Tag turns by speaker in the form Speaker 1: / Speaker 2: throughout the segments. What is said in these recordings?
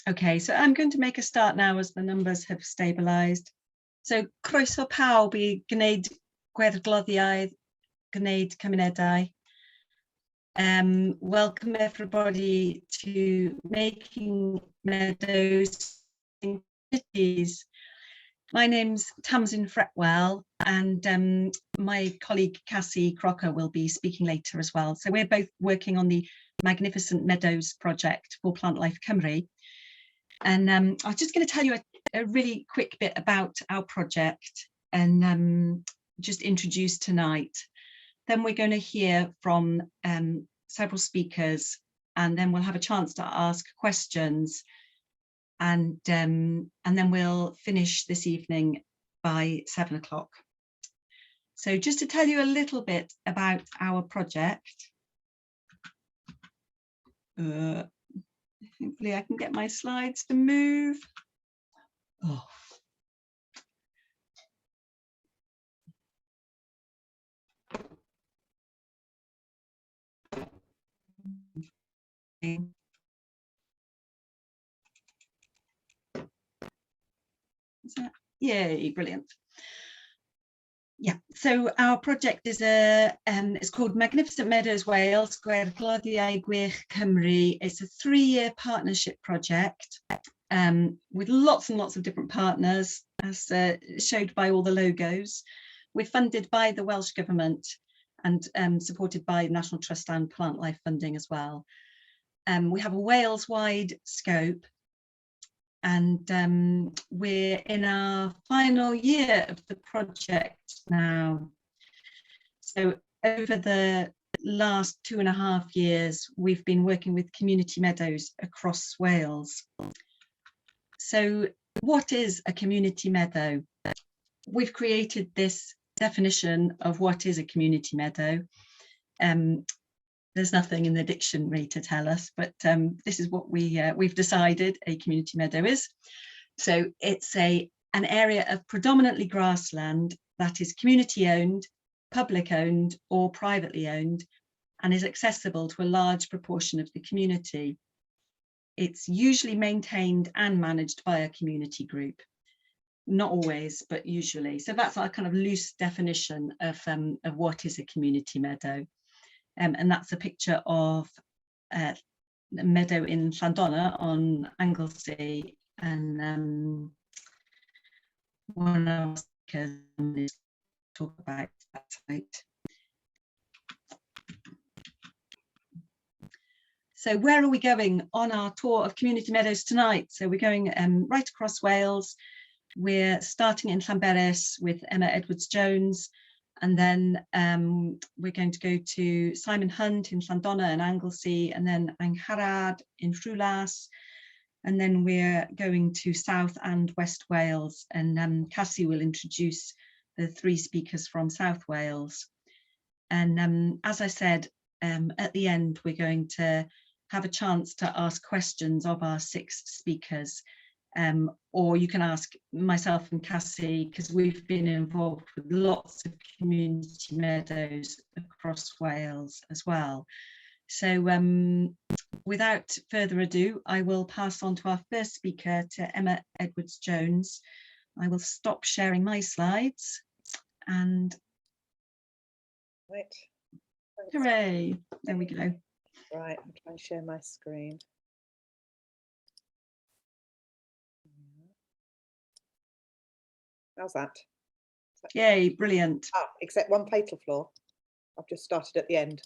Speaker 1: Okay, so I'm going to make a start now as the numbers have stabilised. So croeso pawb I gwneud gwergloddiau, gwneud cymunedau. Welcome everybody to Making Meadows in Cities. My name's Tamsin Fretwell, and my colleague Cassie Crocker will be speaking later as well. So we're both working on the Magnificent Meadows project for Plant Life Cymru. And I was just going to tell you a really quick bit about our project and just introduce tonight. Then we're going to hear from several speakers, and then we'll have a chance to ask questions. And then we'll finish this evening by 7 o'clock. So just to tell you a little bit about our project. Hopefully I can get my slides to move. Oh. Okay. Yay, brilliant. Yeah, so our project is it's called Magnificent Meadows Wales, Gwergloddiau Gwych Cymru. It's a 3-year partnership project with lots and lots of different partners, as showed by all the logos. We're funded by the Welsh Government and supported by National Trust and Plant Life funding as well. We have a Wales-wide scope, and we're in our final year of the project now. So over the last 2.5 years, we've been working with community meadows across Wales. So what is a community meadow? We've created this definition of what is a community meadow. There's nothing in the dictionary to tell us, but this is what we've decided a community meadow is. So it's an area of predominantly grassland that is community owned, public owned or privately owned, and is accessible to a large proportion of the community. It's usually maintained and managed by a community group. Not always, but usually. So that's our kind of loose definition of what is a community meadow. And that's a picture of a meadow in Llandonna on Anglesey, and one of our speakers is talk about that site. So where are we going on our tour of community meadows tonight? So we're going right across Wales. We're starting in Llanberis with Emma Edwards-Jones. And then we're going to go to Simon Hunt in Llandonna and Anglesey, and then Angharad in Rhywlas. And then we're going to South and West Wales, and Cassie will introduce the 3 speakers from South Wales. And as I said, at the end, we're going to have a chance to ask questions of our 6 speakers. Or you can ask myself and Cassie, because we've been involved with lots of community meadows across Wales as well. So without further ado, I will pass on to our first speaker, to Emma Edwards-Jones. I will stop sharing my slides and
Speaker 2: right.
Speaker 1: Hooray, there we go.
Speaker 2: Right, I'm trying to share my screen. How's that?
Speaker 1: Yay, brilliant.
Speaker 2: Oh, except one fatal flaw. I've just started at the end.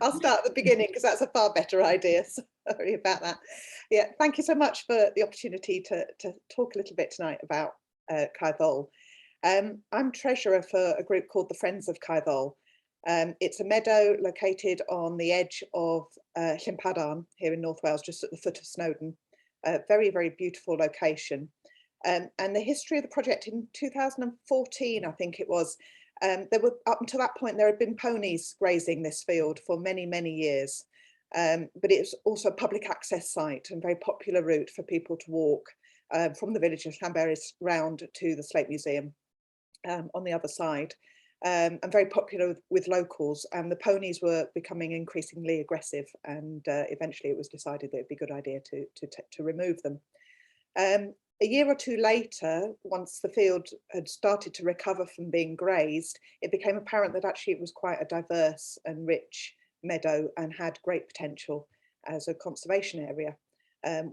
Speaker 2: I'll start at the beginning because that's a far better idea. Sorry about that. Yeah, thank you so much for the opportunity to talk a little bit tonight about Caerddol. I'm treasurer for a group called the Friends of Caerddol. It's a meadow located on the edge of Llynpadarn here in North Wales, just at the foot of Snowdon. A very, very beautiful location. And the history of the project in 2014, I think it was, there were, up until that point, there had been ponies grazing this field for many, many years. But it's also a public access site and very popular route for people to walk from the village of Llanberis round to the Slate Museum on the other side. and very popular with locals, and the ponies were becoming increasingly aggressive, and eventually it was decided that it'd be a good idea to remove them. A year or two later, once the field had started to recover from being grazed, it became apparent that actually it was quite a diverse and rich meadow and had great potential as a conservation area.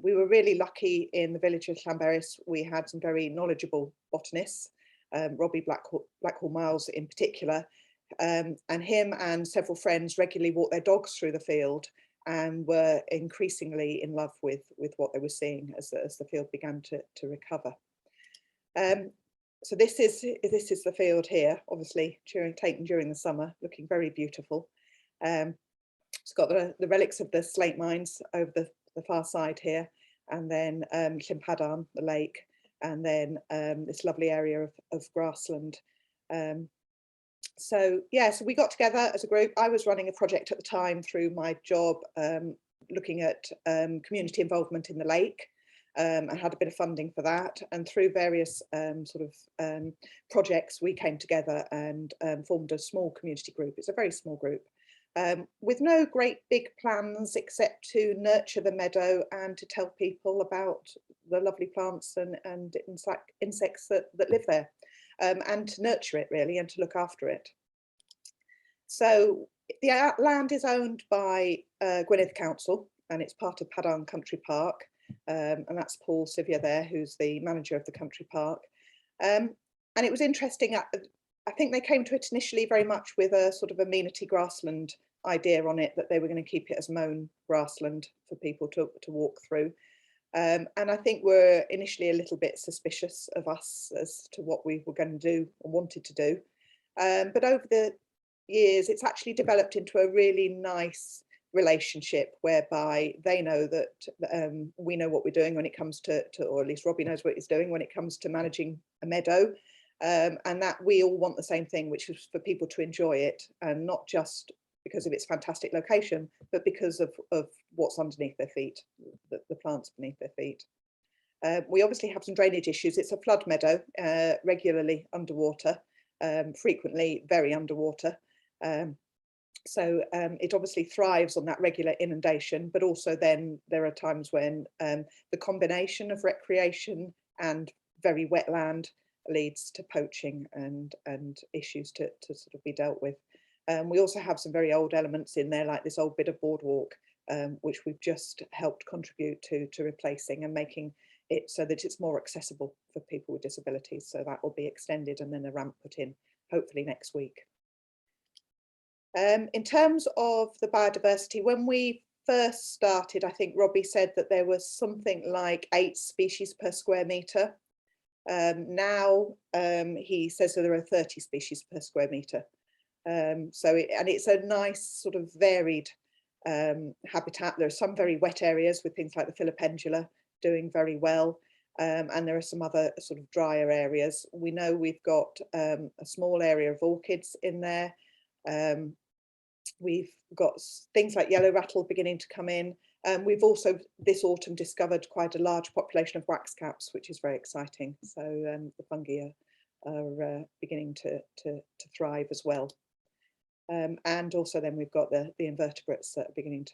Speaker 2: We were really lucky in the village of Llanberis. We had some very knowledgeable botanists, Robbie Blackhall Miles in particular, and him and several friends regularly walked their dogs through the field and were increasingly in love with what they were seeing as the field began to recover. So this is the field here, obviously taken during the summer, looking very beautiful. It's got the relics of the slate mines over the far side here, and then Llyn, the lake, and then this lovely area of grassland. So yeah, so we got together as a group. I was running a project at the time through my job, looking at community involvement in the lake. I had a bit of funding for that, and through various projects we came together and formed a small community group. It's a very small group, with no great big plans except to nurture the meadow and to tell people about the lovely plants and insects that live there. And to nurture it really, and to look after it. So the land is owned by Gwynedd Council, and it's part of Padarn Country Park, and that's Paul Sivia there, who's the manager of the country park. And it was interesting, I think they came to it initially very much with a sort of amenity grassland idea on it, that they were going to keep it as mown grassland for people to walk through. And I think we're initially a little bit suspicious of us as to what we were going to do or wanted to do. But over the years, it's actually developed into a really nice relationship whereby they know that we know what we're doing when it comes to, or at least Robbie knows what he's doing when it comes to managing a meadow, and that we all want the same thing, which is for people to enjoy it, and not just because of its fantastic location, but because of what's underneath their feet, the plants beneath their feet. We obviously have some drainage issues. It's a flood meadow, regularly underwater, frequently very underwater. So it obviously thrives on that regular inundation, but also then there are times when the combination of recreation and very wet land leads to poaching and issues to sort of be dealt with. We also have some very old elements in there, like this old bit of boardwalk, which we've just helped contribute to replacing and making it so that it's more accessible for people with disabilities. So that will be extended and then a ramp put in, hopefully next week. In terms of the biodiversity, when we first started, I think Robbie said that there was something like 8 species per square metre. Now he says that there are 30 species per square metre. So it's a nice sort of varied habitat. There are some very wet areas with things like the Filipendula doing very well, and there are some other sort of drier areas. We know we've got a small area of orchids in there. We've got things like yellow rattle beginning to come in. We've also this autumn discovered quite a large population of wax caps, which is very exciting. So the fungi are beginning to thrive as well. And also then we've got the invertebrates that are beginning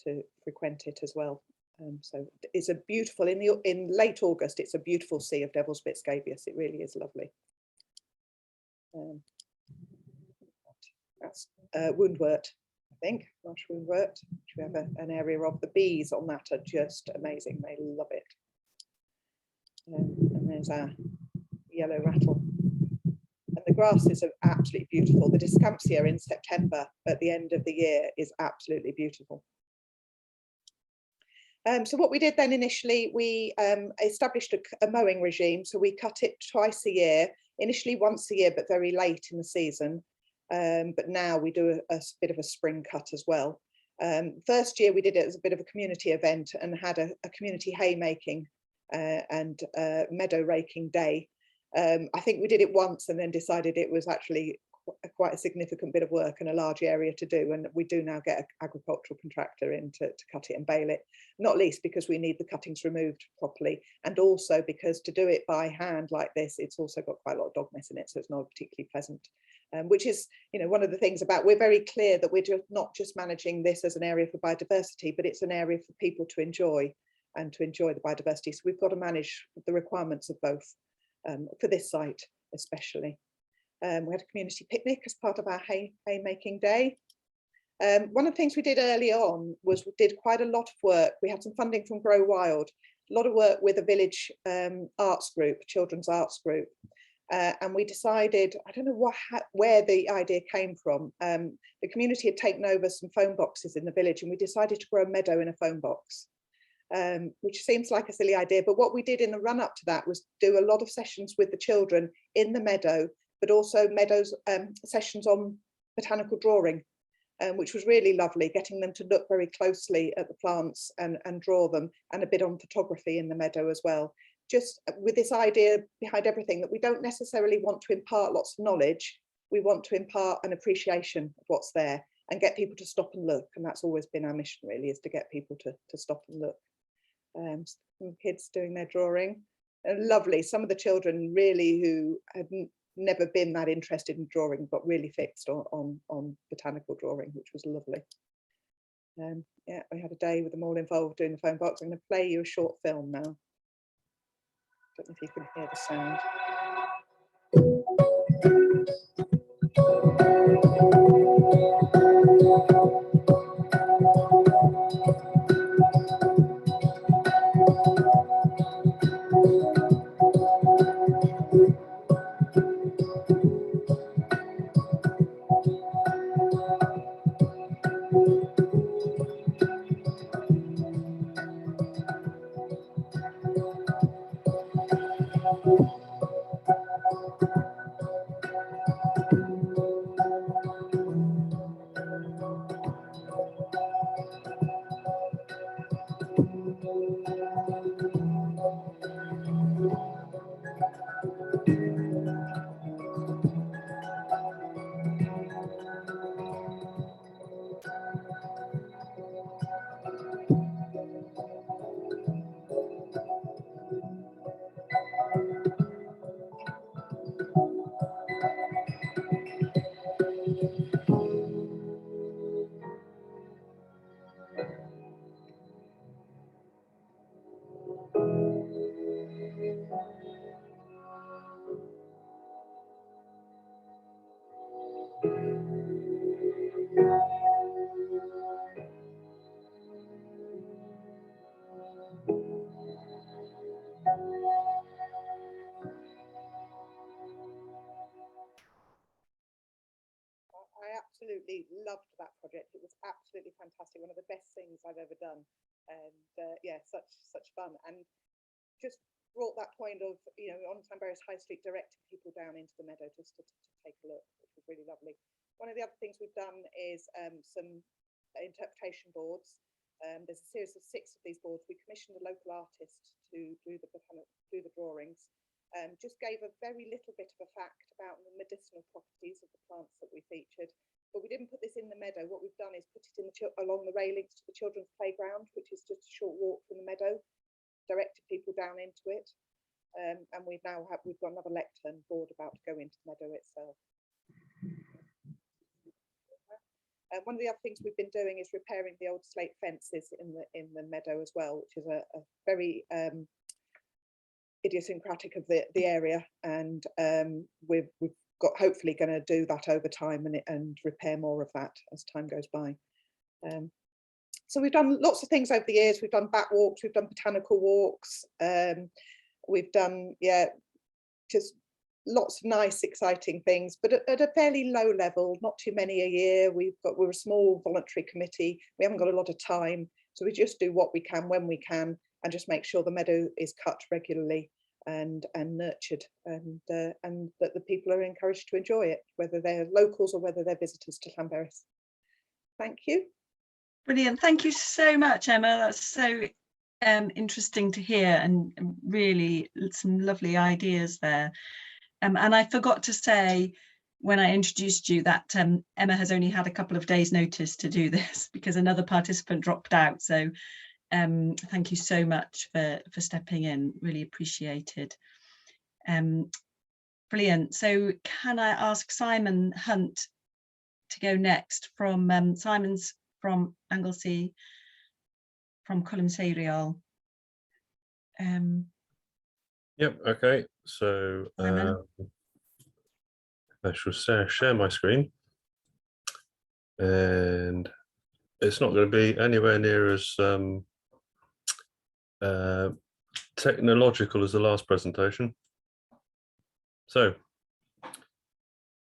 Speaker 2: to frequent it as well. So it's a beautiful, in late August, it's a beautiful sea of Devil's Bit scabious. It really is lovely. That's woundwort, I think, marsh woundwort, which we have an area of. The bees on that are just amazing. They love it. And there's our yellow rattle. And the grasses are absolutely beautiful. The Discampsia in September at the end of the year is absolutely beautiful. So what we did then initially, we established a mowing regime. So we cut it twice a year, initially once a year, but very late in the season. But now we do a bit of a spring cut as well. First year we did it as a bit of a community event and had a community haymaking and meadow raking day. I think we did it once and then decided it was actually quite a significant bit of work and a large area to do, and we do now get an agricultural contractor in to cut it and bale it, not least because we need the cuttings removed properly, and also because to do it by hand like this, it's also got quite a lot of dog mess in it, so it's not particularly pleasant which is, you know, one of the things about, we're very clear that we're not just managing this as an area for biodiversity, but it's an area for people to enjoy and to enjoy the biodiversity. So we've got to manage the requirements of both for this site especially. We had a community picnic as part of our haymaking day. One of the things we did early on was we did quite a lot of work. We had some funding from Grow Wild, a lot of work with a village arts group, children's arts group. And we decided, I don't know where the idea came from. The community had taken over some phone boxes in the village, and we decided to grow a meadow in a phone box, which seems like a silly idea. But what we did in the run up to that was do a lot of sessions with the children in the meadow, but also meadows sessions on botanical drawing, which was really lovely, getting them to look very closely at the plants and draw them, and a bit on photography in the meadow as well. Just with this idea behind everything that we don't necessarily want to impart lots of knowledge, we want to impart an appreciation of what's there and get people to stop and look. And that's always been our mission, really, is to get people to stop and look. Some kids doing their drawing, lovely. Some of the children really who had never been that interested in drawing, but really fixed on botanical drawing, which was lovely. Yeah, we had a day with them all involved doing the phone box. I'm going to play you a short film now. Don't know if you can hear the sound. I absolutely loved that project. It was absolutely fantastic. One of the best things I've ever done. And yeah, such fun. And just brought that point of, you know, on Llanberis High Street, directing people down into the meadow just to take a look, which was really lovely. One of the other things we've done is some interpretation boards. There's a series of 6 of these boards. We commissioned a local artist to do the drawings. Just gave a very little bit of a fact about the medicinal properties of the plants that we featured. But we didn't put this in the meadow. What we've done is put it in along the railings to the children's playground, which is just a short walk from the meadow, directed people down into it. And we've got another lectern board about to go into the meadow itself. One of the other things we've been doing is repairing the old slate fences in the meadow as well, which is a very idiosyncratic of the area, and we've got hopefully going to do that over time and repair more of that as time goes by. So we've done lots of things over the years. We've done bat walks, we've done botanical walks, we've done just lots of nice exciting things, but at a fairly low level, not too many a year. We're a small voluntary committee, we haven't got a lot of time, so we just do what we can when we can and just make sure the meadow is cut regularly and nurtured, and that the people are encouraged to enjoy it, whether they're locals or whether they're visitors to Llanberis. Thank you.
Speaker 1: Brilliant. Thank you so much, Emma. That's so interesting to hear, and really some lovely ideas there. And I forgot to say when I introduced you that Emma has only had a couple of days notice to do this because another participant dropped out. So thank you so much for stepping in, really appreciated. Brilliant. So can I ask Simon Hunt to go next? From Simon's from Anglesey, from Column
Speaker 3: Yep. Okay. So
Speaker 1: Simon.
Speaker 3: I shall share my screen, and it's not going to be anywhere near as technological as the last presentation. So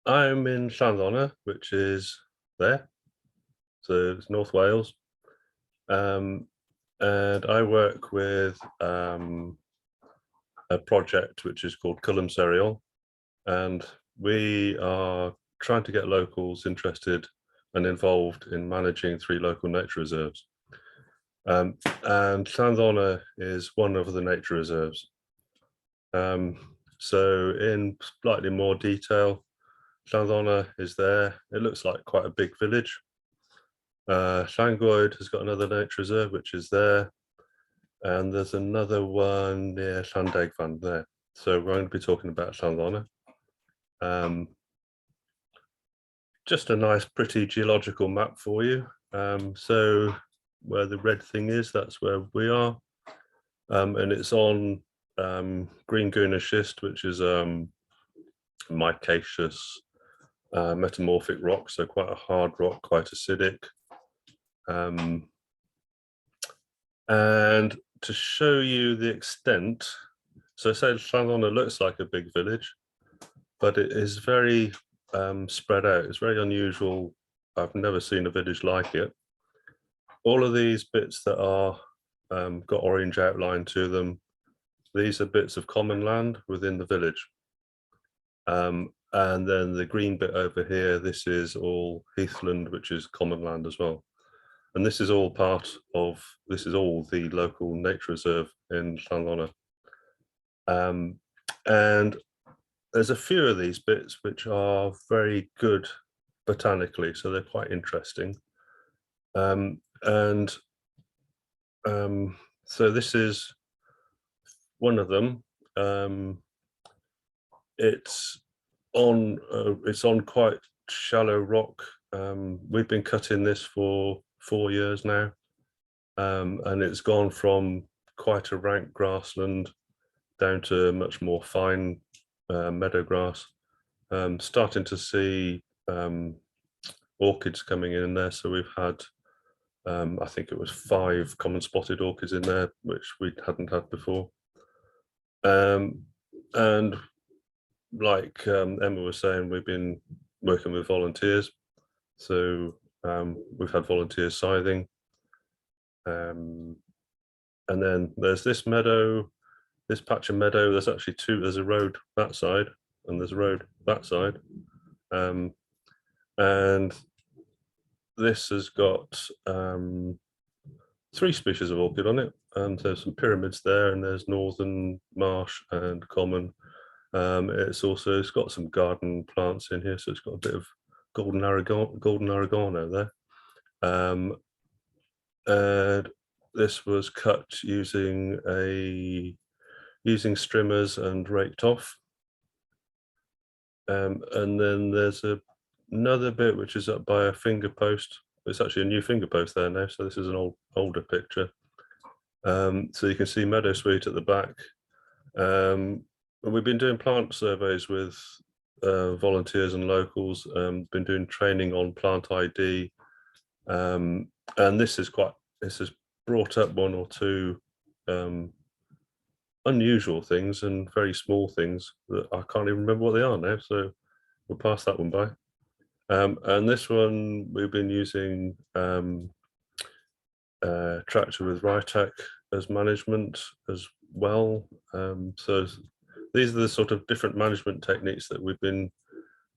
Speaker 3: I'm in Llanddonna, which is there. So it's North Wales. And I work with a project which is called Culham Serial, and we are trying to get locals interested and involved in managing 3 local nature reserves. And Llanddonna is one of the nature reserves. So in slightly more detail, Llanddonna is there. It looks like quite a big village. Llangoed has got another nature reserve, which is there. And there's another one near Llandegfan there. So we're going to be talking about Llanddonna. Just a nice, pretty geological map for you. So where the red thing is, that's where we are. And it's on green Guna schist, which is micaceous metamorphic rock, so quite a hard rock, quite acidic. And to show you the extent, so say Llanddonna looks like a big village, but it is very spread out. It's very unusual. I've never seen a village like it. All of these bits that are got orange outline to them, these are bits of common land within the village. And then the green bit over here, this is all heathland, which is common land as well. And this is all this is all the local nature reserve in Llanddonna. And there's a few of these bits which are very good botanically, so they're quite interesting. So this is one of them. It's on quite shallow rock. We've been cutting this for 4 years now, and it's gone from quite a rank grassland down to much more fine meadow grass. Starting to see orchids coming in there. So we've had, I think it was 5 common spotted orchids in there, which we hadn't had before. And like Emma was saying, we've been working with volunteers. So we've had volunteers scything. And then there's this meadow, this patch of meadow. There's actually 2, there's a road that side and there's a road that side. And this has got 3 species of orchid on it, and there's some pyramids there, and there's northern marsh and common. It's got some garden plants in here, so it's got a bit of golden oregano there. And this was cut using strimmers and raked off. And then there's another bit which is up by a finger post. It's actually a new finger post there now, so this is an older picture. So you can see meadowsweet at the back. We've been doing plant surveys with volunteers and locals, been doing training on plant ID, and this has brought up 1 or 2 unusual things and very small things that I can't even remember what they are now, so we'll pass that one by. And this one we've been using tractor with Rytec as management as well. So these are the sort of different management techniques that we've been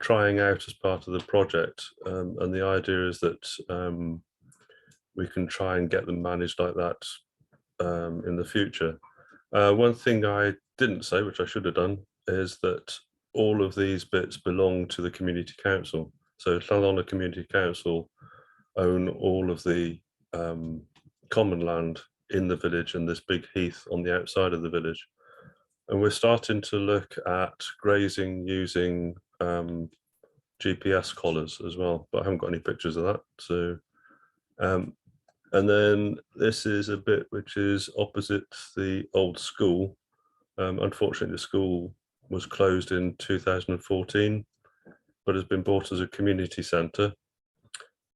Speaker 3: trying out as part of the project, and the idea is that we can try and get them managed like that in the future. One thing I didn't say, which I should have done, is that all of these bits belong to the community council. So Llanddonna Community Council own all of the common land in the village and this big heath on the outside of the village. And we're starting to look at grazing using GPS collars as well, but I haven't got any pictures of that. So, and then this is a bit which is opposite the old school. Unfortunately, the school was closed in 2014, but has been bought as a community centre.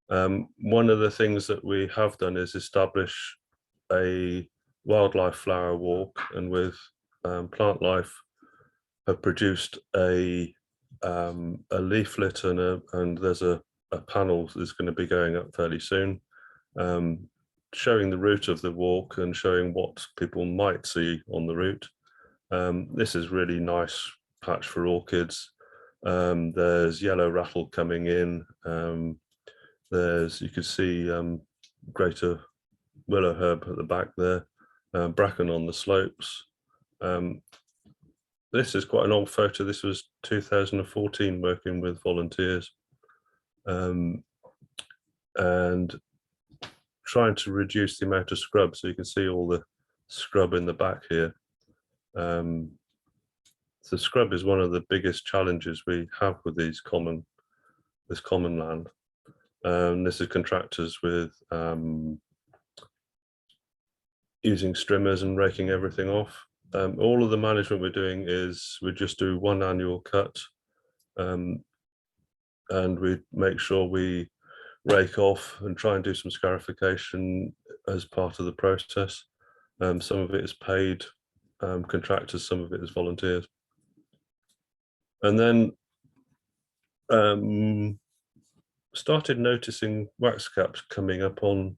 Speaker 3: One of the things that we have done is establish a wildlife flower walk, and with Plant Life have produced a leaflet and there's a panel that's going to be going up fairly soon, showing the route of the walk and showing what people might see on the route. This is really nice patch for orchids. There's yellow rattle coming in. You can see greater willow herb at the back there, bracken on the slopes. This is quite an old photo. This was 2014, working with volunteers and trying to reduce the amount of scrub. So you can see all the scrub in the back here. So scrub is one of the biggest challenges we have with this common land. This is contractors with using strimmers and raking everything off. All of the management we're doing is we just do one annual cut, and we make sure we rake off and try and do some scarification as part of the process. Some of it is paid contractors, some of it is volunteers. And then started noticing wax caps coming up on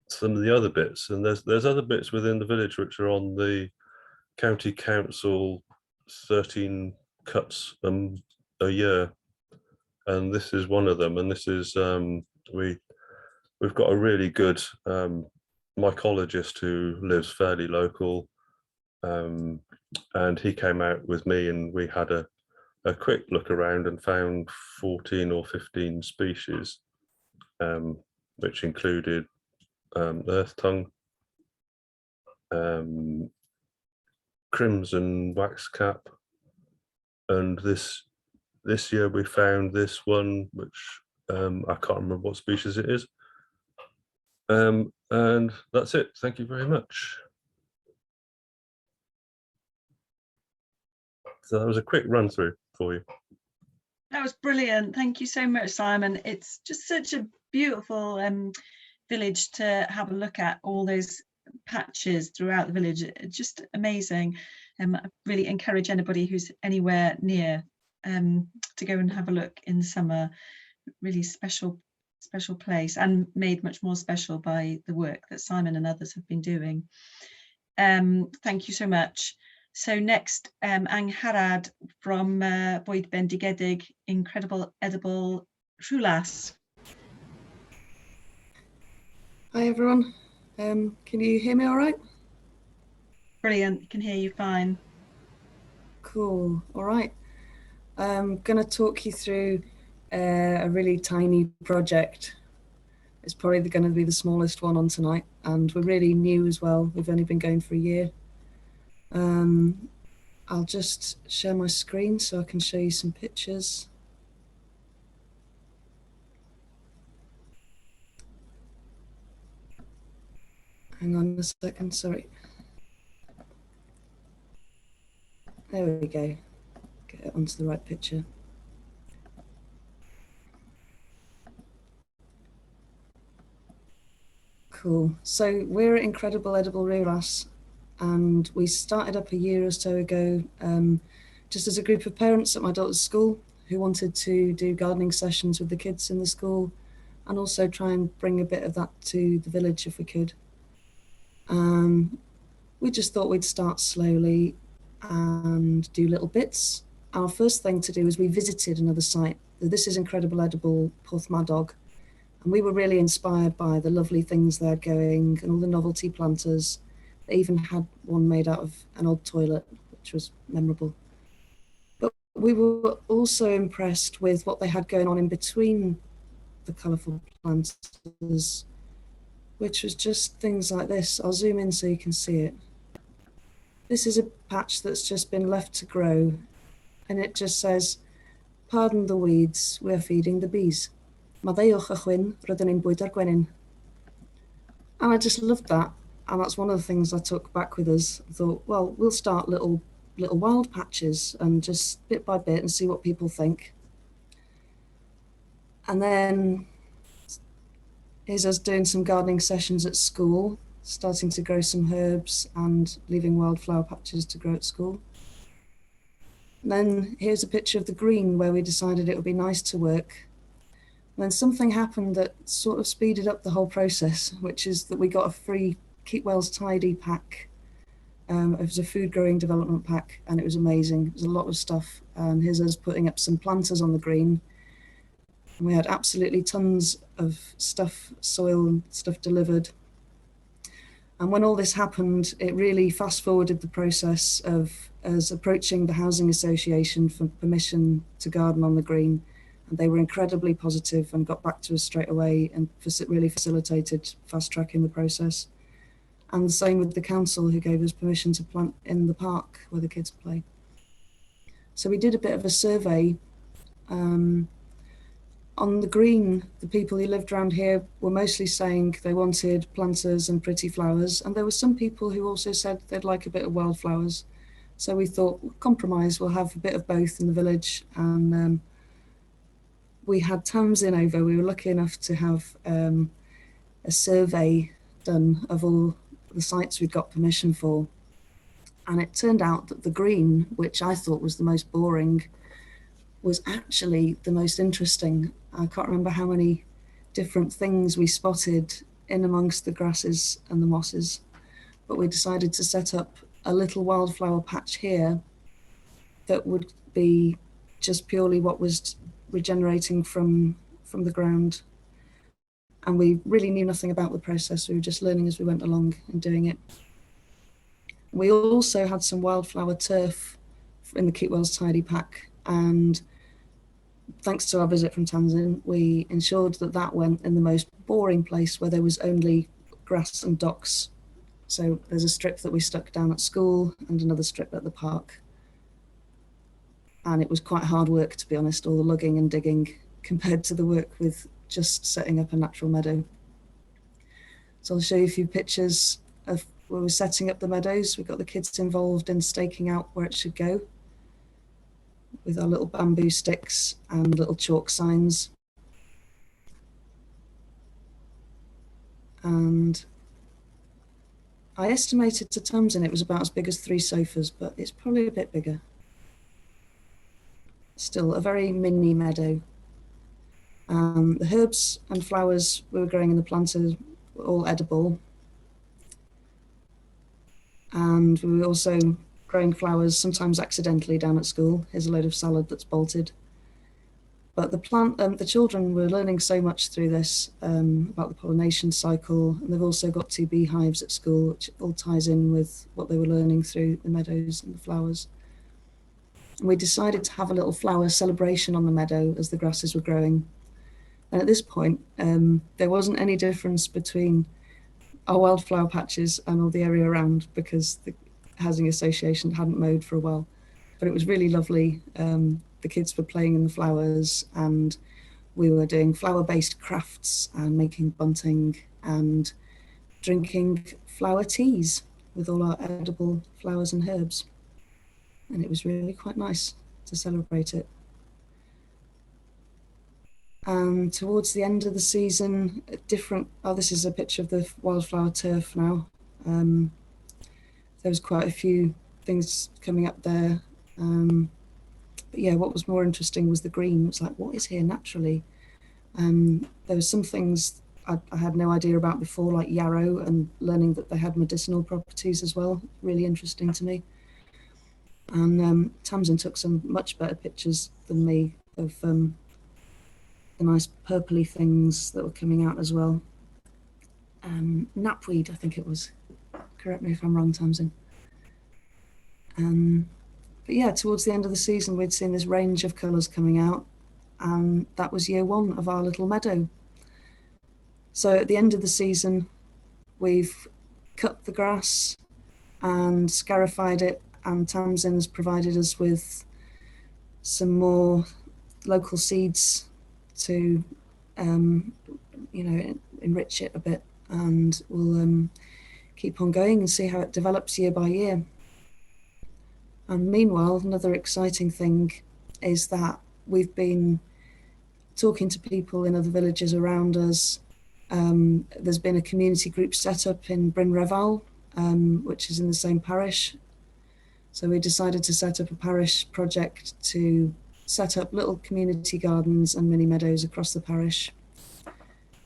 Speaker 3: some of the other bits, and there's other bits within the village which are on the county council 13 cuts a year, and this is one of them. And this is we've got a really good mycologist who lives fairly local, and he came out with me, and we had a quick look around and found 14 or 15 species, which included earth tongue, crimson waxcap, and this year we found this one, which I can't remember what species it is. And that's it. Thank you very much. So that was a quick run through for you.
Speaker 1: That was brilliant. Thank you so much, Simon. It's just such a beautiful village to have a look at, all those patches throughout the village. It's just amazing. I really encourage anybody who's anywhere near to go and have a look in summer. Really special place, and made much more special by the work that Simon and others have been doing. Thank you so much. So next, Angharad from Bwyd Bendigedig, Incredible Edible Rhywlas.
Speaker 4: Hi everyone, can you hear me all right?
Speaker 1: Brilliant, can hear you fine.
Speaker 4: Cool, all right. I'm going to talk you through a really tiny project. It's probably going to be the smallest one on tonight, and we're really new as well. We've only been going for a year. I'll just share my screen so I can show you some pictures. Hang on a second, sorry. There we go. Get it onto the right picture. Cool. So we're at Incredible Edible Rhywlas, and we started up a year or so ago just as a group of parents at my daughter's school who wanted to do gardening sessions with the kids in the school, and also try and bring a bit of that to the village if we could. We just thought we'd start slowly and do little bits. Our first thing to do is we visited another site. This is Incredible Edible Porthmadog, and we were really inspired by the lovely things they're going and all the novelty planters. They even had one made out of an old toilet, which was memorable. But we were also impressed with what they had going on in between the colourful planters, which was just things like this. I'll zoom in so you can see it. This is a patch that's just been left to grow, and it just says, "Pardon the weeds, we're feeding the bees." Maddeuwch y chwyn, rydyn ni'n bwydo'r gwenyn. And I just loved that. And that's one of the things I took back with us. I thought, well, we'll start little wild patches and just bit by bit and see what people think. And then here's us doing some gardening sessions at school, starting to grow some herbs and leaving wildflower patches to grow at school. And then here's a picture of the green where we decided it would be nice to work. And then something happened that sort of speeded up the whole process, which is that we got a free Keep Wells Tidy pack. It was a food growing development pack, and it was amazing. It was a lot of stuff. And here's us putting up some planters on the green. And we had absolutely tons of stuff, soil and stuff delivered. And when all this happened, it really fast forwarded the process of us approaching the Housing Association for permission to garden on the green. And they were incredibly positive and got back to us straight away and really facilitated fast tracking the process. And the same with the council, who gave us permission to plant in the park where the kids play. So we did a bit of a survey. On the green, the people who lived around here were mostly saying they wanted planters and pretty flowers. And there were some people who also said they'd like a bit of wildflowers. So we thought, compromise, we'll have a bit of both in the village. And we had Tamsin over. We were lucky enough to have a survey done of all the sites we'd got permission for. And it turned out that the green, which I thought was the most boring, was actually the most interesting. I can't remember how many different things we spotted in amongst the grasses and the mosses, but we decided to set up a little wildflower patch here that would be just purely what was regenerating from the ground. And we really knew nothing about the process. We were just learning as we went along and doing it. We also had some wildflower turf in the Keep Wells Tidy pack, and thanks to our visit from Tamsin, we ensured that that went in the most boring place where there was only grass and docks. So there's a strip that we stuck down at school and another strip at the park. And it was quite hard work, to be honest, all the lugging and digging compared to the work with just setting up a natural meadow. So I'll show you a few pictures of where we're setting up the meadows. We've got the kids involved in staking out where it should go with our little bamboo sticks and little chalk signs. And I estimated to Tamsin it was about as big as 3 sofas, but it's probably a bit bigger. Still a very mini meadow. The herbs and flowers we were growing in the planter were all edible. And we were also growing flowers, sometimes accidentally, down at school. Here's a load of salad that's bolted. But the children were learning so much through this about the pollination cycle. And they've also got 2 beehives at school, which all ties in with what they were learning through the meadows and the flowers. And we decided to have a little flower celebration on the meadow as the grasses were growing. And at this point, there wasn't any difference between our wildflower patches and all the area around because the Housing Association hadn't mowed for a while. But it was really lovely. The kids were playing in the flowers and we were doing flower-based crafts and making bunting and drinking flower teas with all our edible flowers and herbs. And it was really quite nice to celebrate it. And towards the end of the season, this is a picture of the wildflower turf now. There was quite a few things coming up there. But yeah, what was more interesting was the green. It was like, what is here naturally? There were some things I had no idea about before, like yarrow, and learning that they had medicinal properties as well. Really interesting to me. And Tamsin took some much better pictures than me of the nice purpley things that were coming out as well. Knapweed, I think it was. Correct me if I'm wrong, Tamsin. But yeah, towards the end of the season, we'd seen this range of colours coming out, and that was year 1 of our little meadow. So at the end of the season, we've cut the grass, and scarified it, and Tamsin's provided us with some more local seeds to enrich it a bit, and we'll keep on going and see how it develops year by year. And meanwhile, another exciting thing is that we've been talking to people in other villages around us. There's been a community group set up in Bryn Reval, which is in the same parish. So we decided to set up a parish project to set up little community gardens and mini meadows across the parish.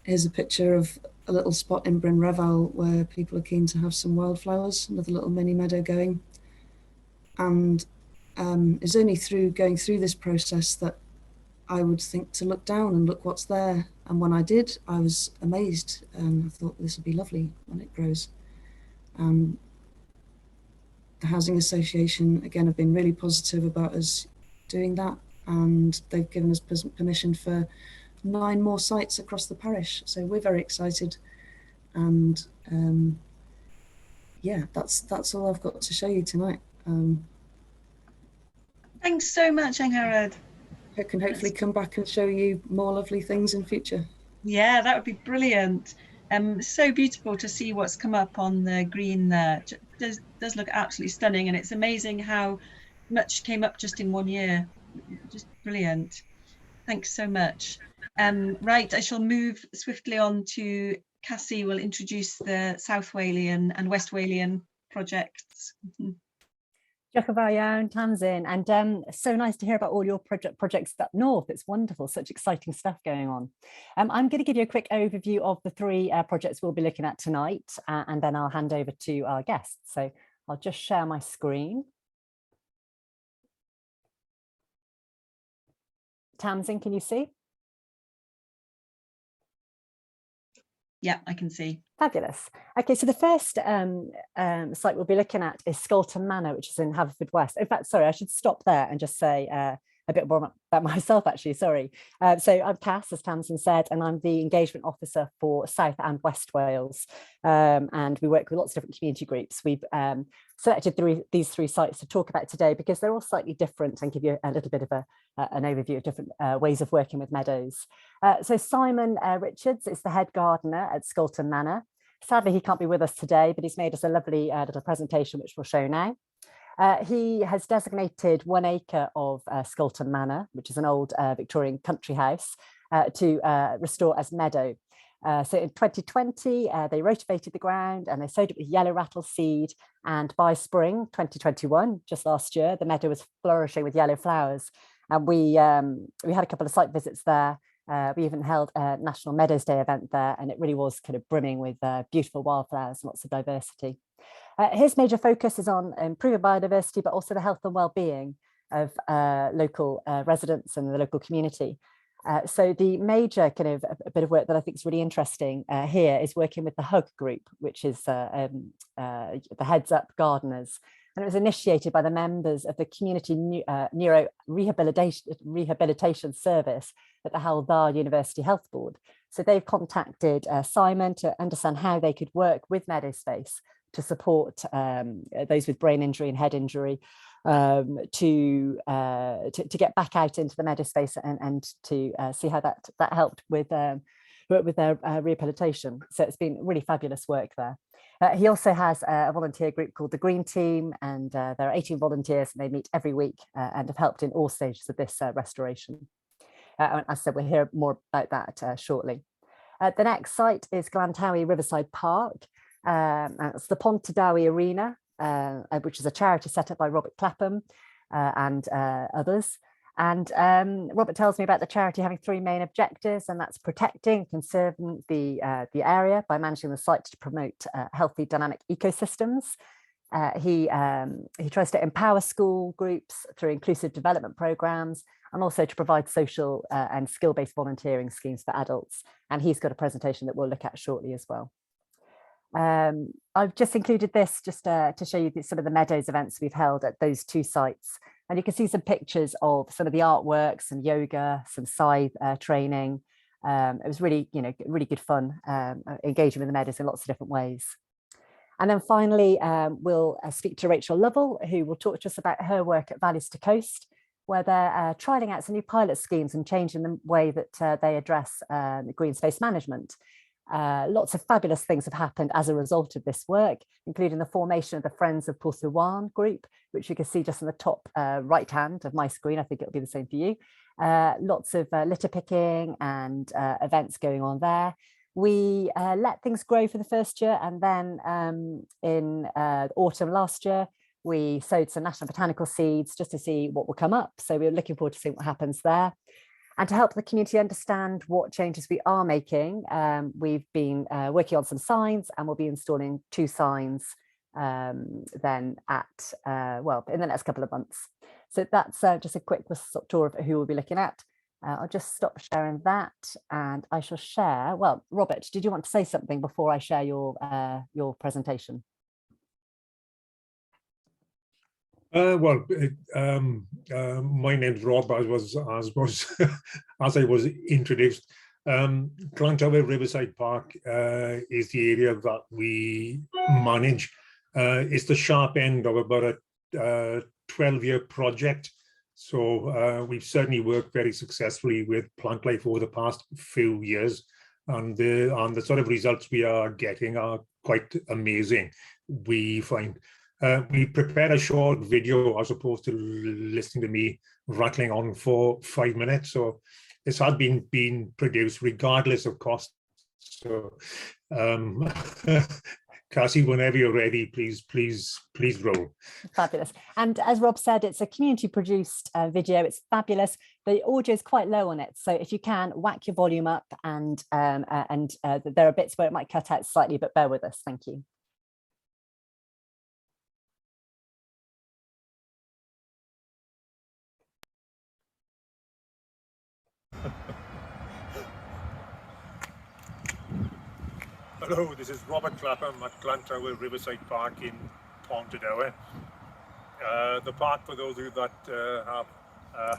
Speaker 4: Here's a picture of a little spot in Bryn Reval where people are keen to have some wildflowers, another little mini meadow going. And it's only through going through this process that I would think to look down and look what's there. And when I did, I was amazed, and I thought this would be lovely when it grows. The Housing Association, again, have been really positive about us doing that, and they've given us permission for 9 more sites across the parish. So we're very excited, and yeah, that's all I've got to show you tonight.
Speaker 1: Thanks so much, Angharad.
Speaker 4: I can hopefully come back and show you more lovely things in future.
Speaker 1: Yeah, that would be brilliant. So beautiful to see what's come up on the green there. Does look absolutely stunning, and it's amazing how much came up just in 1 year. Just brilliant. Thanks so much. Right, I shall move swiftly on to Cassie. Will introduce the South Walian and West Walian projects.
Speaker 5: Diolch yn fawr iawn, Tamsin, and so nice to hear about all your projects up north. It's wonderful, such exciting stuff going on. I'm going to give you a quick overview of the 3 projects we'll be looking at tonight, and then I'll hand over to our guests. So I'll just share my screen. Tamsin, can you see?
Speaker 1: Yeah, I can see.
Speaker 5: Fabulous. Okay, so the first site we'll be looking at is SCOLT Manor, which is in Havertordwest. In fact, sorry, I should stop there and just say a bit more about myself, actually, sorry. So I'm Cass, as Tamsin said, and I'm the engagement officer for South and West Wales. And we work with lots of different community groups. We've selected these 3 sites to talk about today because they're all slightly different, and give you a little bit of an overview of different ways of working with meadows. So Simon Richards is the head gardener at SCOLT Manor. Sadly, he can't be with us today, but he's made us a lovely little presentation, which we'll show now. He has designated 1 acre of SCOLT Manor, which is an old Victorian country house, to restore as meadow. So in 2020, they rotivated the ground and they sowed it with yellow rattle seed. And by spring 2021, just last year, the meadow was flourishing with yellow flowers. And we had a couple of site visits there. We even held a National Meadows Day event there, and it really was kind of brimming with beautiful wildflowers and lots of diversity. His major focus is on improving biodiversity, but also the health and well-being of local residents and the local community. So the major kind of a bit of work that I think is really interesting here is working with the HUG group, which is the Heads Up Gardeners. And it was initiated by the members of the Community Neuro Rehabilitation Service at the Hywel Dda University Health Board. So they've contacted Simon to understand how they could work with Meadow Space to support those with brain injury and head injury to get back out into the meadow space and to see how that helped with their rehabilitation. So it's been really fabulous work there. He also has a volunteer group called the Green Team, and there are 18 volunteers, and they meet every week and have helped in all stages of this restoration. As I said, we'll hear more about that shortly. The next site is Glantowie Riverside Park. It's the Pontardawe Arena, which is a charity set up by Robert Clapham and others. And Robert tells me about the charity having 3 main objectives, and that's protecting and conserving the area by managing the site to promote healthy dynamic ecosystems. He tries to empower school groups through inclusive development programs, and also to provide social and skill-based volunteering schemes for adults. And he's got a presentation that we'll look at shortly as well. I've just included this just to show you some of the Meadows events we've held at those 2 sites. And you can see some pictures of some of the artwork, some yoga, some scythe training. It was really, really good fun engaging with the meadows in lots of different ways. And then finally, we'll speak to Rachel Lovell, who will talk to us about her work at Valleys to Coast, where they're trialling out some new pilot schemes and changing the way that they address green space management. Lots of fabulous things have happened as a result of this work, including the formation of the Friends of Pwllheuan group, which you can see just in the top right hand of my screen. I think it'll be the same for you. Lots of litter picking and events going on there. We let things grow for the first year, and then in autumn last year, we sowed some national botanical seeds just to see what will come up. So we're looking forward to seeing what happens there. And to help the community understand what changes we are making, we've been working on some signs, and we'll be installing 2 signs then at, well, in the next couple of months. So that's just a quick tour of who we'll be looking at. I'll just stop sharing that, and I shall share. Well, Robert, did you want to say something before I share your presentation?
Speaker 6: My name's Rob, as I was introduced. Clantower Riverside Park is the area that we manage. It's the sharp end of about a 12-year project. So we've certainly worked very successfully with plant life over the past few years, and the sort of results we are getting are quite amazing, we find. We prepared a short video as opposed to listening to me rattling on for 5 minutes. So this has been produced regardless of cost. So Cassie, whenever you're ready, please roll.
Speaker 5: Fabulous. And as Rob said, it's a community produced video. It's fabulous. The audio is quite low on it, so if you can, whack your volume up, and there are bits where it might cut out slightly, but bear with us. Thank you.
Speaker 6: Hello, this is Robert Clapham at Clantower Riverside Park in Pontardawe. The park, for those of you that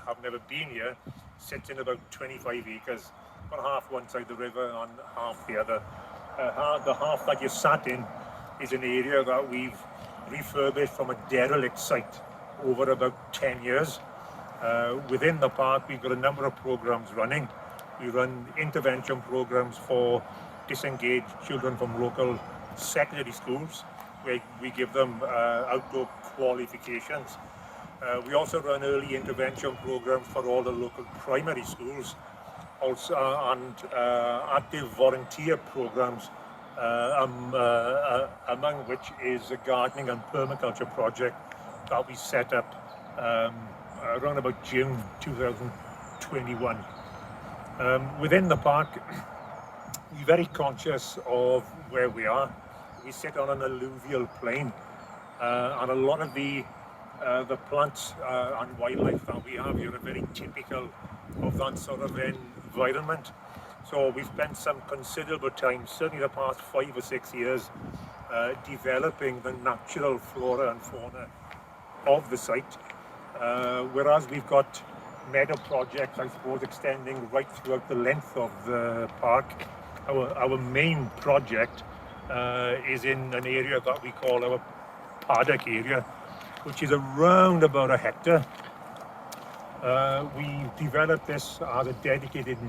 Speaker 6: have never been here, sits in about 25 acres, about half one side of the river and half the other. The half that you sat in is an area that we've refurbished from a derelict site over about 10 years. Within the park, we've got a number of programs running. We run intervention programs for disengaged children from local secondary schools, where we give them outdoor qualifications. We also run early intervention programs for all the local primary schools, also and active volunteer programs, among which is a gardening and permaculture project that we set up around about June 2021. Within the park, we're very conscious of where we are. We sit on an alluvial plain, and a lot of the plants and wildlife that we have here are very typical of that sort of environment. So we've spent some considerable time, certainly the past 5 or 6 years, developing the natural flora and fauna of the site. Whereas we've got meadow projects, I suppose, extending right throughout the length of the park. Our main project is in an area that we call our paddock area, which is around about a hectare. We developed this as a dedicated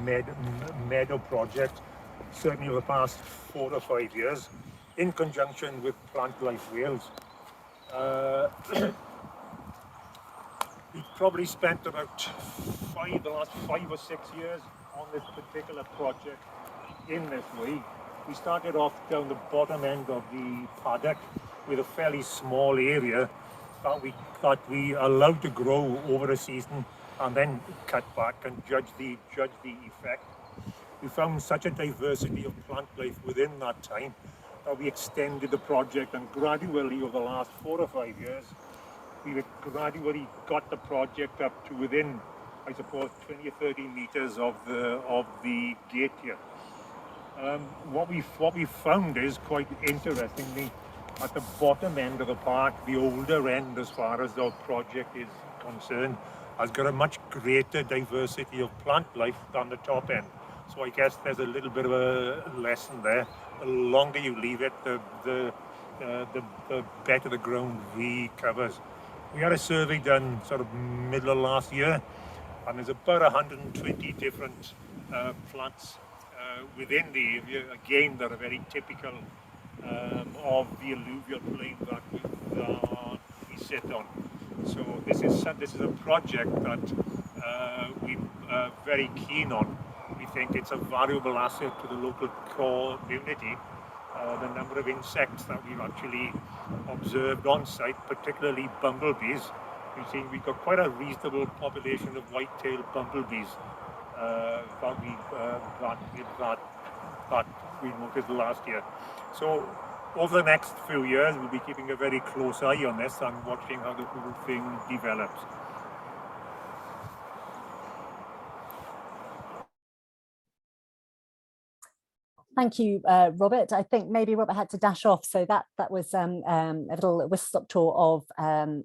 Speaker 6: meadow project, certainly over the past 4 or 5 years, in conjunction with Plant Life Wales. We've probably spent about the last 5 or 6 years on this particular project in this way. We started off down the bottom end of the paddock with a fairly small area that we allowed to grow over a season, and then cut back and judge the effect. We found such a diversity of plant life within that time that we extended the project, and gradually over the last 4 or 5 years, we gradually got the project up to within, I suppose, 20 or 30 meters of the gate here. What we found is, quite interestingly, at the bottom end of the park, the older end as far as the project is concerned, has got a much greater diversity of plant life than the top end. So I guess there's a little bit of a lesson there. The longer you leave it, the the better the ground recovers. We had a survey done sort of middle of last year, and there's about 120 different plants within the area, again, that are very typical of the alluvial plain that we sit on. So this is a project that we're very keen on. We think it's a valuable asset to the local community. The number of insects that we've actually observed on site, particularly bumblebees. We've got quite a reasonable population of white-tailed bumblebees that we noticed last year. So over the next few years, we'll be keeping a very close eye on this and watching how the whole thing develops.
Speaker 5: Thank you, Robert. I think maybe Robert had to dash off, so that was a little whistle-stop tour of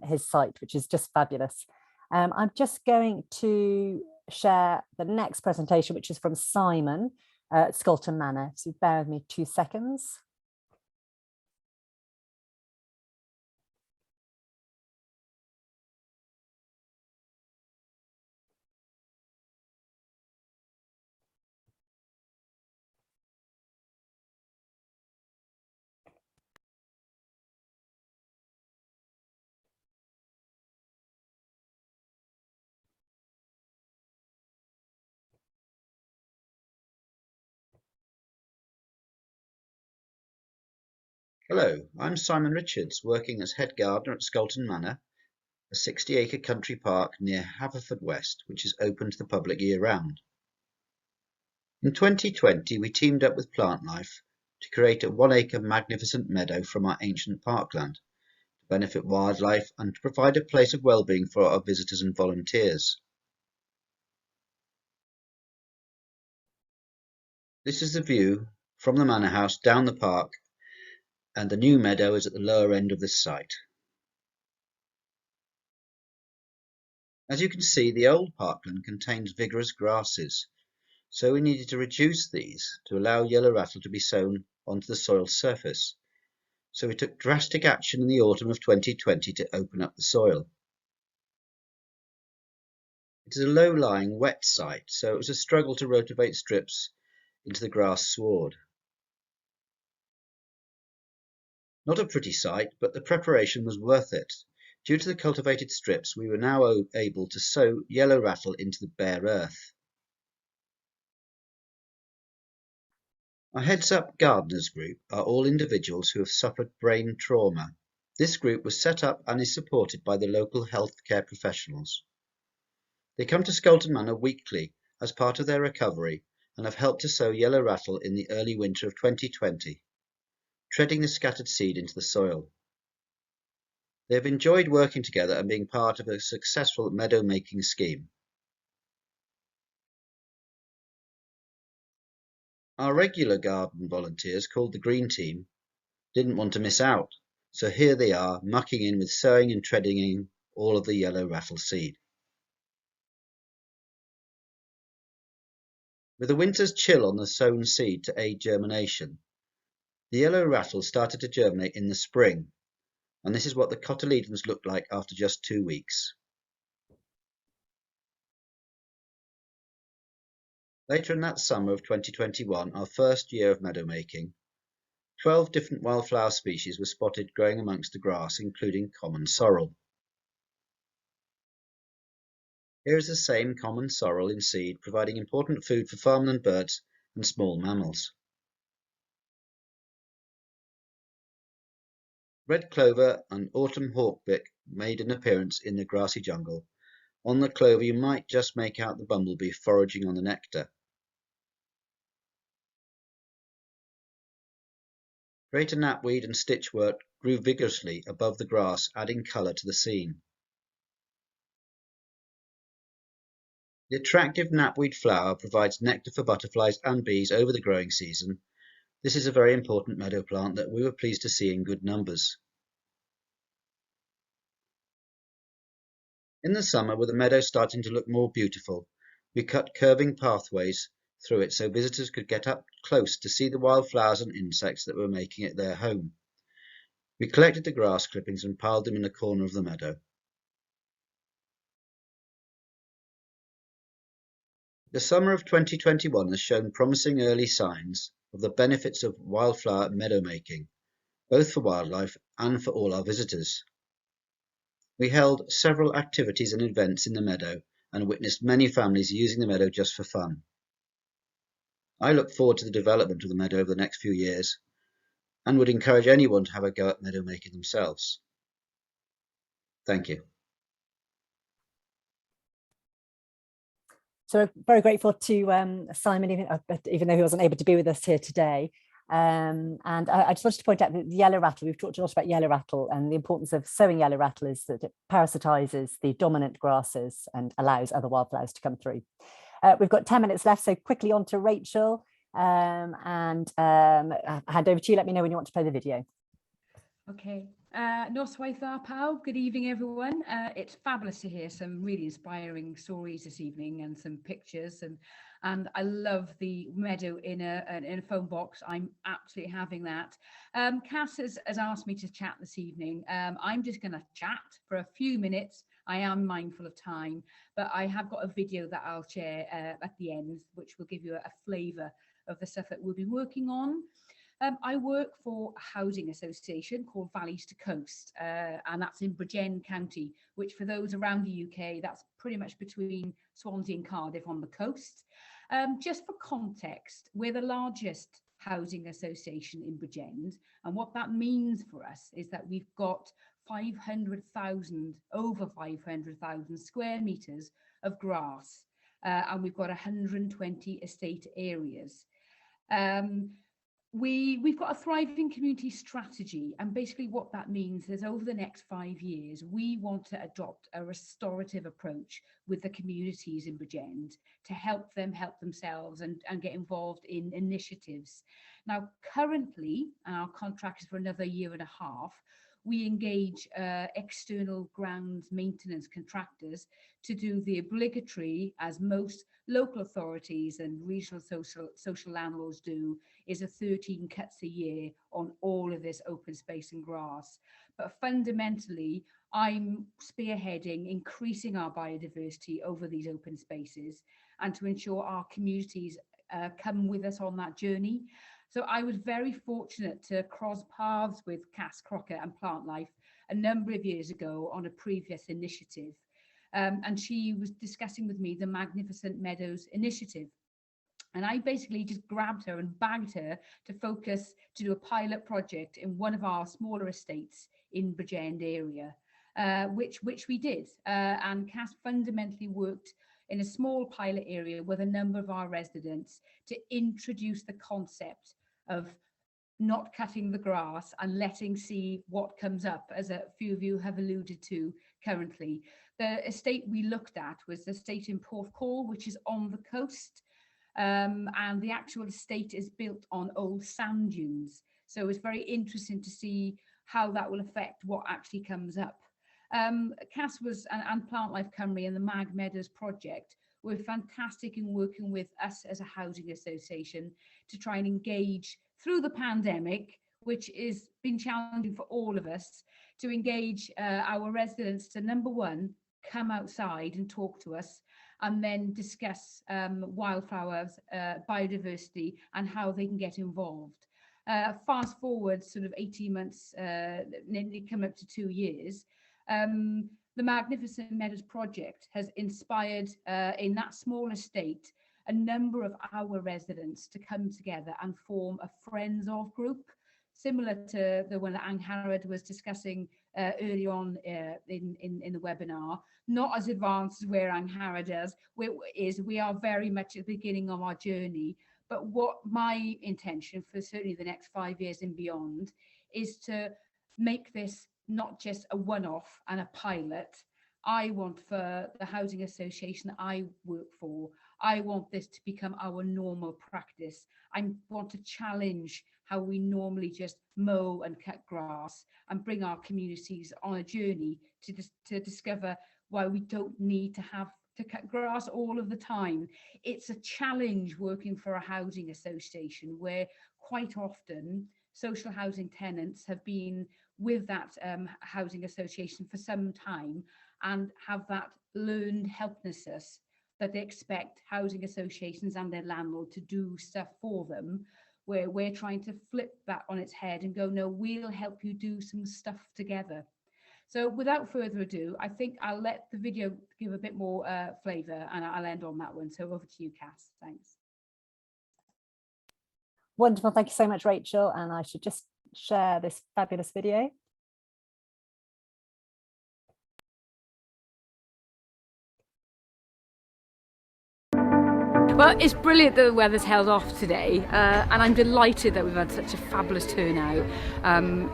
Speaker 5: his site, which is just fabulous. I'm just going to share the next presentation, which is from Simon at SCOLT Manor. So bear with me 2 seconds.
Speaker 7: Hello, I'm Simon Richards, working as head gardener at SCOLT Manor, a 60-acre country park near Havertordwest, which is open to the public year-round. In 2020, we teamed up with Plantlife to create a 1-acre magnificent meadow from our ancient parkland to benefit wildlife and to provide a place of well-being for our visitors and volunteers. This is the view from the manor house down the park, and the new meadow is at the lower end of this site. As you can see, the old parkland contains vigorous grasses, so we needed to reduce these to allow yellow rattle to be sown onto the soil surface. So we took drastic action in the autumn of 2020 to open up the soil. It is a low-lying, wet site, so it was a struggle to rotivate strips into the grass sward. Not a pretty sight, but the preparation was worth it. Due to the cultivated strips, we were now able to sow yellow rattle into the bare earth. Our Heads Up Gardeners group are all individuals who have suffered brain trauma. This group was set up and is supported by the local healthcare professionals. They come to SCOLT Manor weekly as part of their recovery and have helped to sow yellow rattle in the early winter of 2020, treading the scattered seed into the soil. They have enjoyed working together and being part of a successful meadow making scheme. Our regular garden volunteers, called the Green Team, didn't want to miss out, so here they are, mucking in with sowing and treading in all of the yellow rattle seed. With a winter's chill on the sown seed to aid germination, the yellow rattle started to germinate in the spring, and this is what the cotyledons looked like after just 2 weeks. Later in that summer of 2021, our first year of meadow making, 12 different wildflower species were spotted growing amongst the grass, including common sorrel. Here is the same common sorrel in seed, providing important food for farmland birds and small mammals. Red clover and autumn hawkbick made an appearance in the grassy jungle. On the clover you might just make out the bumblebee foraging on the nectar. Greater knapweed and stitchwort grew vigorously above the grass, adding colour to the scene. The attractive knapweed flower provides nectar for butterflies and bees over the growing season. This is a very important meadow plant that we were pleased to see in good numbers. In the summer, with the meadow starting to look more beautiful, we cut curving pathways through it so visitors could get up close to see the wildflowers and insects that were making it their home. We collected the grass clippings and piled them in a corner of the meadow. The summer of 2021 has shown promising early signs of the benefits of wildflower meadow making, both for wildlife and for all our visitors. We held several activities and events in the meadow and witnessed many families using the meadow just for fun. I look forward to the development of the meadow over the next few years and would encourage anyone to have a go at meadow making themselves. Thank you.
Speaker 5: So we're very grateful to Simon, even though he wasn't able to be with us here today. And I just wanted to point out that the yellow rattle, we've talked a lot about yellow rattle, and the importance of sowing yellow rattle is that it parasitizes the dominant grasses and allows other wildflowers to come through. We've got 10 minutes left, so quickly on to Rachel, and hand over to you. Let me know when you want to play the video.
Speaker 8: Okay. Noswaith dda pawb. Good evening, everyone. It's fabulous to hear some really inspiring stories this evening and some pictures, and I love the meadow in a phone box. I'm absolutely having that. Cass has asked me to chat this evening. I'm just going to chat for a few minutes. I am mindful of time, but I have got a video that I'll share at the end, which will give you a flavour of the stuff that we'll be working on. I work for a housing association called Valleys to Coast, and that's in Bridgend County, which for those around the UK, that's pretty much between Swansea and Cardiff on the coast. Just for context, we're the largest housing association in Bridgend, and what that means for us is that we've got over 500,000 square metres of grass, and we've got 120 estate areas. We've got a thriving community strategy, and basically what that means is over the next 5 years we want to adopt a restorative approach with the communities in Bridgend to help them help themselves and get involved in initiatives. Now currently, our contract is for another 1.5 years, we engage external grounds maintenance contractors to do the obligatory, as most local authorities and regional social landlords do, is a 13 cuts a year on all of this open space and grass. But fundamentally, I'm spearheading increasing our biodiversity over these open spaces and to ensure our communities come with us on that journey. So I was very fortunate to cross paths with Cass Crocker and Plant Life a number of years ago on a previous initiative. And she was discussing with me the Magnificent Meadows initiative. And I basically just grabbed her and bagged her to focus to do a pilot project in one of our smaller estates in Bridgend area, which we did. And Cass fundamentally worked in a small pilot area with a number of our residents to introduce the concept of not cutting the grass and letting see what comes up, as a few of you have alluded to currently. The estate we looked at was the estate in Porthcawl, which is on the coast, and the actual estate is built on old sand dunes. So it's very interesting to see how that will affect what actually comes up. Cass was, and Plant Life Cymru and the Mag Meadows project were fantastic in working with us as a housing association to try and engage through the pandemic, which has been challenging for all of us, to engage our residents to, number one, come outside and talk to us, and then discuss wildflowers, biodiversity, and how they can get involved. Fast forward sort of 18 months, nearly come up to 2 years, the Magnificent Meadows project has inspired in that small estate a number of our residents to come together and form a Friends of group, similar to the one that Angharad was discussing early on in the webinar. Not as advanced as where Angharad is. We are very much at the beginning of our journey, but what my intention for certainly the next 5 years and beyond is to make this not just a one-off and a pilot. I want, for the housing association I work for, I want this to become our normal practice. I want to challenge how we normally just mow and cut grass and bring our communities on a journey to discover why we don't need to have to cut grass all of the time. It's a challenge working for a housing association where quite often social housing tenants have been with that housing association for some time and have that learned helplessness that they expect housing associations and their landlord to do stuff for them, where we're trying to flip that on its head and go, no, we'll help you do some stuff together. So without further ado, I think I'll let the video give a bit more flavour, and I'll end on that one. So over to you, Cass. Thanks.
Speaker 5: Wonderful. Thank you so much, Rachel. And I should just share this fabulous video.
Speaker 9: Well, it's brilliant that the weather's held off today, and I'm delighted that we've had such a fabulous turnout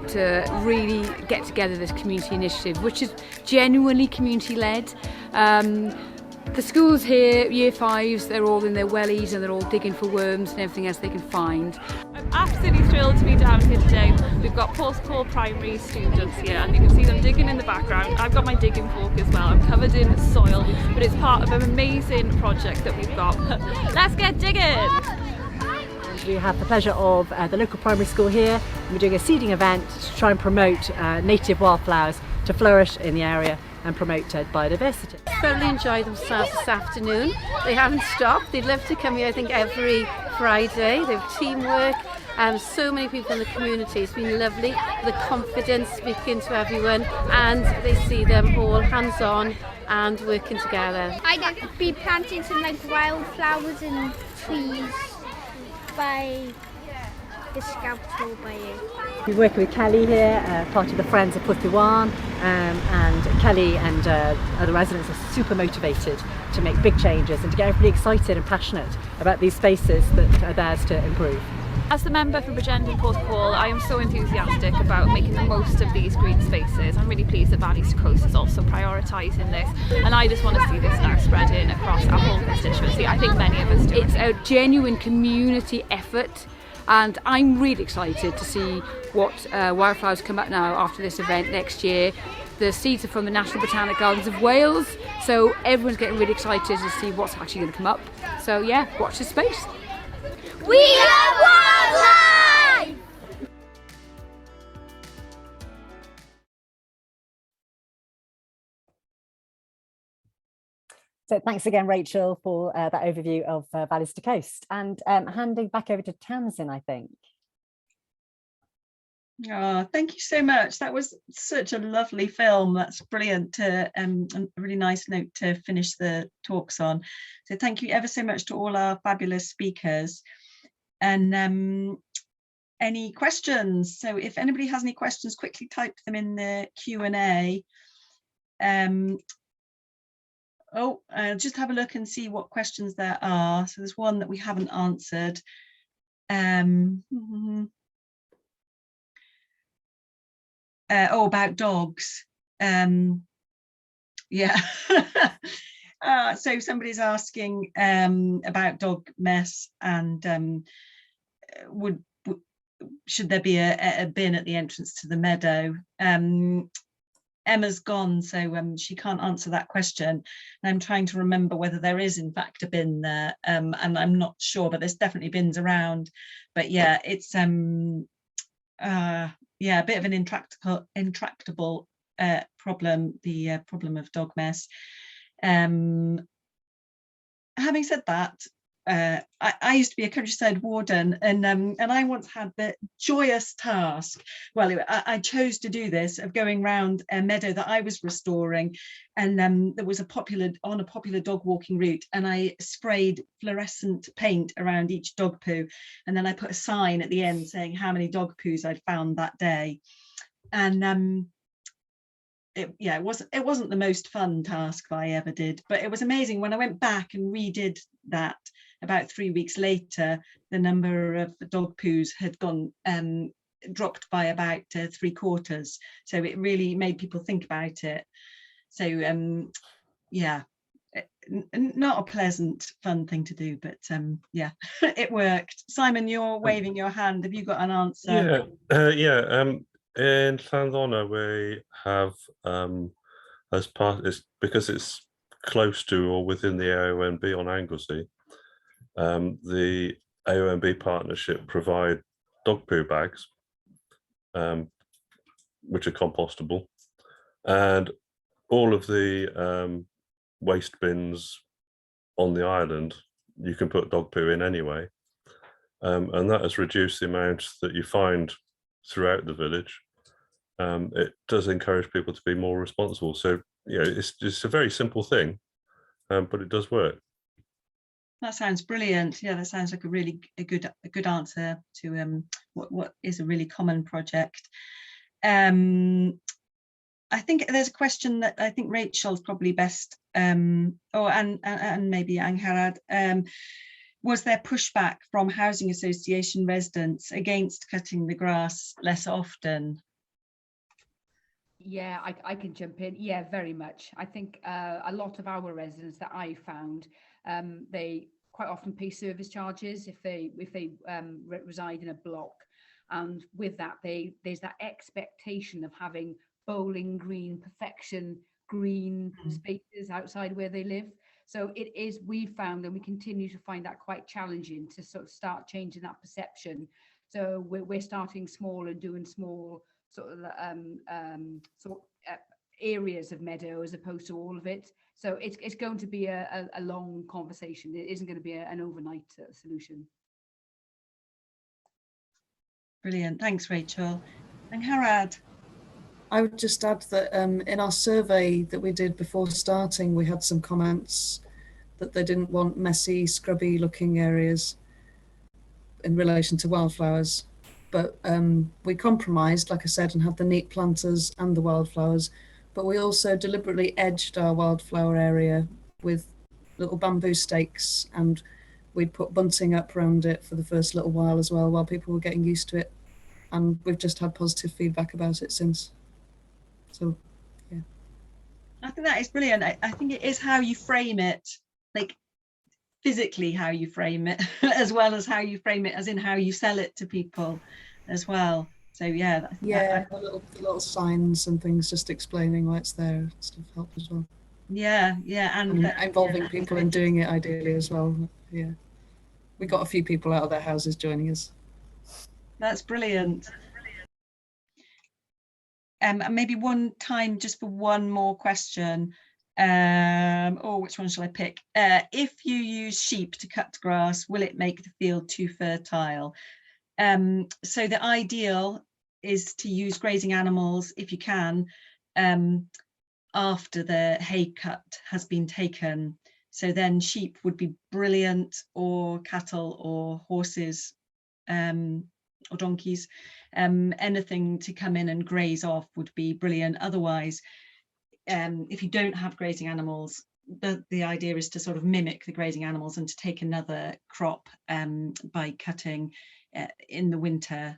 Speaker 9: to really get together this community initiative, which is genuinely community-led. The schools here, year fives, they're all in their wellies and they're all digging for worms and everything else they can find.
Speaker 10: I'm absolutely thrilled to be down here today. We've got post-core primary students here and you can see them digging in the background. I've got my digging fork as well. I'm covered in soil, but it's part of an amazing project that we've got. Let's get digging!
Speaker 5: We have the pleasure of the local primary school here. We're doing a seeding event to try and promote native wildflowers to flourish in the area and promote biodiversity.
Speaker 11: Thoroughly enjoyed themselves this afternoon. They haven't stopped. They'd love to come here, I think, every Friday. They have teamwork and so many people in the community. It's been lovely. The confidence speaking to everyone, and they see them all hands-on and working together.
Speaker 12: I'd be planting some like wildflowers and trees by the Scout tour by you.
Speaker 5: We're working with Kelly here, part of the Friends of Pwthuan, and Kelly and other residents are super motivated to make big changes and to get everybody excited and passionate about these spaces that are theirs to improve.
Speaker 10: As the member for Bridgend and Port Hall, I am so enthusiastic about making the most of these green spaces. I'm really pleased that Valleys to Coast is also prioritising this, and I just want to see this now spreading across our whole constituency. I think many of us do.
Speaker 9: It's a genuine community effort, and I'm really excited to see what wildflowers come up now after this event next year. The seeds are from the National Botanic Gardens of Wales, so everyone's getting really excited to see what's actually going to come up. So yeah, watch this space.
Speaker 12: We love wildlife!
Speaker 5: So thanks again, Rachel, for that overview of Valleys to Coast, and handing back over to Tamsin, I think.
Speaker 1: Oh, thank you so much. That was such a lovely film. That's brilliant. To a really nice note to finish the talks on. So thank you ever so much to all our fabulous speakers. And any questions? So if anybody has any questions, quickly type them in the Q&A. Just have a look and see what questions there are. So there's one that we haven't answered. About dogs. Yeah. So somebody's asking about dog mess, and should there be a bin at the entrance to the meadow? Emma's gone, so she can't answer that question. And I'm trying to remember whether there is in fact a bin there, and I'm not sure, but there's definitely bins around. But yeah, it's yeah, a bit of an intractable problem, the problem of dog mess. Having said that, I used to be a countryside warden, and I once had the joyous task, well, I chose to do this, of going round a meadow that I was restoring, and there was a popular dog walking route, and I sprayed fluorescent paint around each dog poo, and then I put a sign at the end saying how many dog poos I'd found that day. And it wasn't the most fun task that I ever did, but it was amazing when I went back and redid that. About 3 weeks later, the number of dog poos had gone dropped by about 3/4. So it really made people think about it. So yeah, not a pleasant, fun thing to do, but yeah, it worked. Simon, you're waving your hand. Have you got an answer?
Speaker 3: In Llanddonna, we have as part, it's because it's close to or within the AONB on Anglesey. The AONB partnership provide dog poo bags, which are compostable, and all of the waste bins on the island, you can put dog poo in anyway. And that has reduced the amount that you find throughout the village. It does encourage people to be more responsible. So, you know, it's a very simple thing, but it does work.
Speaker 1: That sounds brilliant. Yeah, that sounds like a good answer to what is a really common project. I think there's a question that I think Rachel's probably best, and maybe Angharad. Was there pushback from housing association residents against cutting the grass less often?
Speaker 8: Yeah, I can jump in. Yeah, very much. I think a lot of our residents that I found, they quite often pay service charges if they reside in a block, and with that there's that expectation of having bowling green perfection green spaces outside where they live. So it is, we found, and we continue to find that quite challenging to sort of start changing that perception. So we're starting small and doing small sort of areas of meadow as opposed to all of it. So it's going to be a long conversation. It isn't going to be an overnight solution.
Speaker 1: Brilliant, thanks Rachel. And Harad.
Speaker 4: I would just add that in our survey that we did before starting, we had some comments that they didn't want messy, scrubby looking areas in relation to wildflowers. But we compromised, like I said, and had the neat planters and the wildflowers. But we also deliberately edged our wildflower area with little bamboo stakes, and we'd put bunting up around it for the first little while as well, while people were getting used to it. And we've just had positive feedback about it since. So, yeah.
Speaker 1: I think that is brilliant. I think it is how you frame it, like physically how you frame it, as well as how you frame it, as in how you sell it to people as well. So yeah.
Speaker 4: Yeah, the little signs and things just explaining why it's there stuff helped as well.
Speaker 1: Yeah, and
Speaker 4: involving people in doing it ideally as well. Yeah, we got a few people out of their houses joining us.
Speaker 1: That's brilliant. And maybe one time just for one more question. Which one shall I pick? If you use sheep to cut grass, will it make the field too fertile? So the ideal is to use grazing animals if you can after the hay cut has been taken. So then sheep would be brilliant, or cattle or horses or donkeys. Anything to come in and graze off would be brilliant. Otherwise, if you don't have grazing animals, the idea is to sort of mimic the grazing animals and to take another crop by cutting in the winter.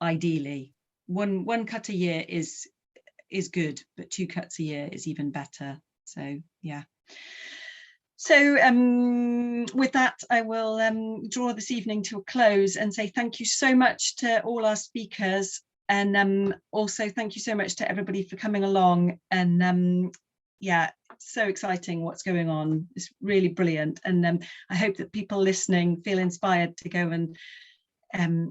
Speaker 1: Ideally, one cut a year is good, but 2 cuts a year is even better. So yeah. So with that, I will draw this evening to a close and say thank you so much to all our speakers, and also thank you so much to everybody for coming along. And yeah, so exciting what's going on. It's really brilliant, and I hope that people listening feel inspired to go and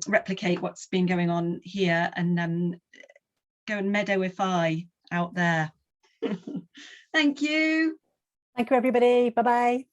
Speaker 1: replicate what's been going on here, and go and meadowify out there. Thank you.
Speaker 5: Thank you, everybody. Bye-bye.